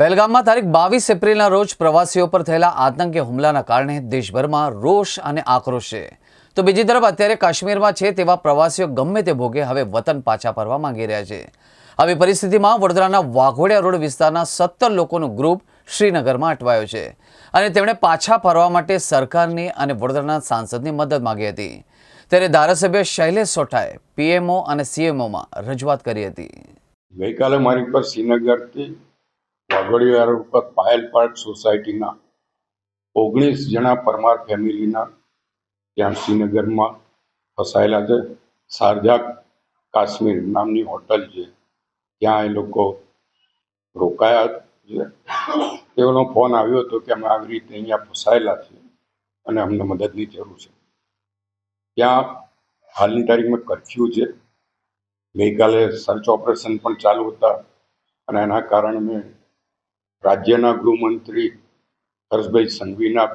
પહેલગામમાં તારીખ 22 એપ્રિલના રોજ પ્રવાસીઓ પર થયેલા આતંકી હુમલાના કારણે દેશભરમાં રોષ અને આક્રોશ છે. તો બીજી તરફ અત્યારે કાશ્મીરમાં છે તેવા પ્રવાસીઓ ગમે તે ભોગે હવે વતન પાછા ફરવા માંગી રહ્યા છે. આવી પરિસ્થિતિમાં વડોદરાના વાઘોડિયા રોડ વિસ્તારના 17 લોકોનું ગ્રુપ શ્રીનગરમાં અટવાયો છે અને તેમણે પાછા ફરવા માટે સરકારની અને વડોદરાના સાંસદની મદદ માંગી હતી. ત્યારે ધારાસભ્ય શૈલેષ સોઢાએ પીએમઓ અને સીએમઓમાં રજૂઆત કરી હતી. ગઈકાલે મારી પર શ્રીનગરથી વાઘોડિયા રોડ ઉપર પાયલ પાર્ક સોસાયટીના 19 જણા પરમાર ફેમિલીના ત્યાં શ્રીનગરમાં ફસાયેલા છે. શારજા કાશ્મીર નામની હોટલ છે, ત્યાં એ લોકો રોકાયા છે. તેઓનો ફોન આવ્યો હતો કે અમે આવી રીતે અહીંયા ફસાયેલા છીએ અને અમને મદદની જરૂર છે. ત્યાં હાલની તારીખમાં કર્ફ્યુ છે. ગઈકાલે સર્ચ ઓપરેશન પણ ચાલુ હતા અને એના કારણે મેં રાજ્યના ગૃહમંત્રી હર્ષભાઈ સંઘવીના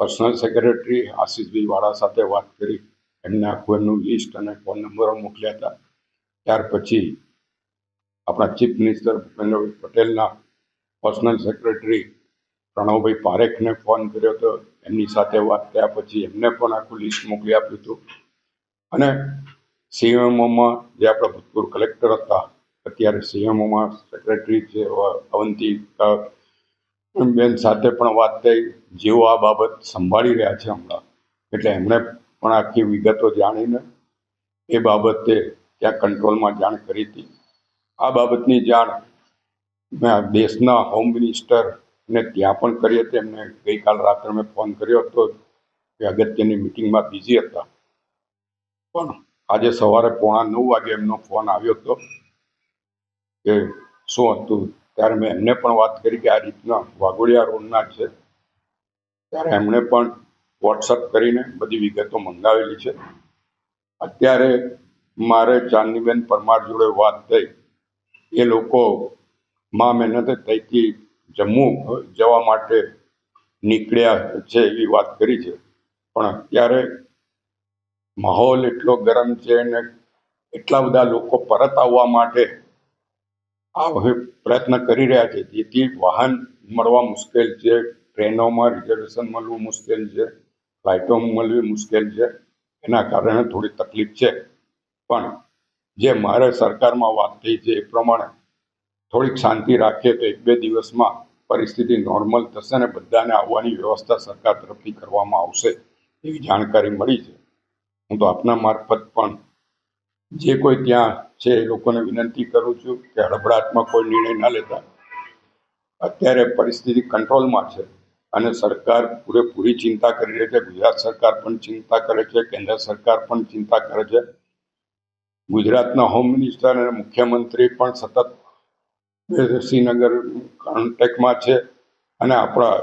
પર્સનલ સેક્રેટરી આશીષભાઈ વાળા સાથે વાત કરી. એમને આખું એમનું લિસ્ટ અને ફોન નંબરો મોકલ્યા હતા. ત્યાર પછી આપણા ચીફ મિનિસ્ટર ભૂપેન્દ્રભાઈ પટેલના પર્સનલ સેક્રેટરી પ્રણવભાઈ પારેખને ફોન કર્યો હતો. એમની સાથે વાત થયા પછી એમને પણ આખું લિસ્ટ મોકલી આપ્યું હતું. અને સીએમઓમાં જે આપણા ભૂતપૂર્વ કલેક્ટર હતા, અત્યારે સીએમઓમાં સેક્રેટરી છે અવંતિકા બેન સાથે પણ વાત થઈ. જેઓ આ બાબત સંભાળી રહ્યા છે હમણાં, એટલે એમણે પણ આખી વિગતો જાણીને એ બાબતે ત્યાં કંટ્રોલમાં જાણ કરી હતી. આ બાબતની જાણ મેં દેશના હોમ મિનિસ્ટરને ત્યાં પણ કરી હતી. એમને ગઈકાલ રાત્રે મેં ફોન કર્યો હતો કે અગત્યની મિટિંગમાં બિઝી હતા, પણ આજે સવારે 9:15 વાગે એમનો ફોન આવ્યો હતો કે શું હતું. ત્યારે મેં એમને પણ વાત કરી કે આ રીતના વાઘોડિયા રોડના છે. ત્યારે એમણે પણ વોટ્સઅપ કરીને બધી વિગતો મંગાવેલી છે. અત્યારે મારે ચાંદનીબેન પરમાર જોડે વાત થઈ. એ લોકો મહેનતે ત્યાંથી જમ્મુ જવા માટે નીકળ્યા છે એવી વાત કરી છે. પણ અત્યારે માહોલ એટલો ગરમ છે અને એટલા બધા લોકો પરત આવવા માટે આ પ્રયત્ન કરી રહ્યા છે, જેથી વાહન મળવા મુશ્કેલ છે, ટ્રેનોમાં રિઝર્વેશન મળવું મુશ્કેલ છે, ફ્લાઇટોમાં મળવી મુશ્કેલ છે. એના કારણે થોડી તકલીફ છે. પણ જે મારે સરકારમાં વાત થઈ છે એ પ્રમાણે થોડીક શાંતિ રાખીએ તો 1-2 દિવસમાં પરિસ્થિતિ નોર્મલ થશે અને બધાને આવવાની વ્યવસ્થા સરકાર તરફથી કરવામાં આવશે એવી જાણકારી મળી છે. હું તો આપના મારફત પણ જે કોઈ ત્યાં છે એ લોકોને વિનંતી કરું છું કે હડબડાટમાં કોઈ નિર્ણય ના લેતા. અત્યારે પરિસ્થિતિ કંટ્રોલમાં છે અને સરકાર પૂરેપૂરી ચિંતા કરી રહી છે. ગુજરાત સરકાર પણ ચિંતા કરે છે, કેન્દ્ર સરકાર પણ ચિંતા કરે છે. ગુજરાતના હોમ મિનિસ્ટર અને મુખ્યમંત્રી પણ સતત શ્રીનગર કોન્ટેક્ટમાં છે અને આપણા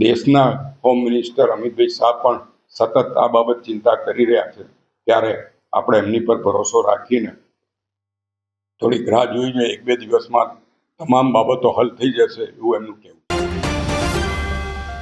દેશના હોમ મિનિસ્ટર અમિતભાઈ શાહ પણ સતત આ બાબત ચિંતા કરી રહ્યા છે. ત્યારે આપણે એમની પર ભરોસો રાખીને થોડીક રાહ જોઈને 1-2 દિવસમાં તમામ બાબતો હલ થઈ જશે એવું એમનું કહેવું.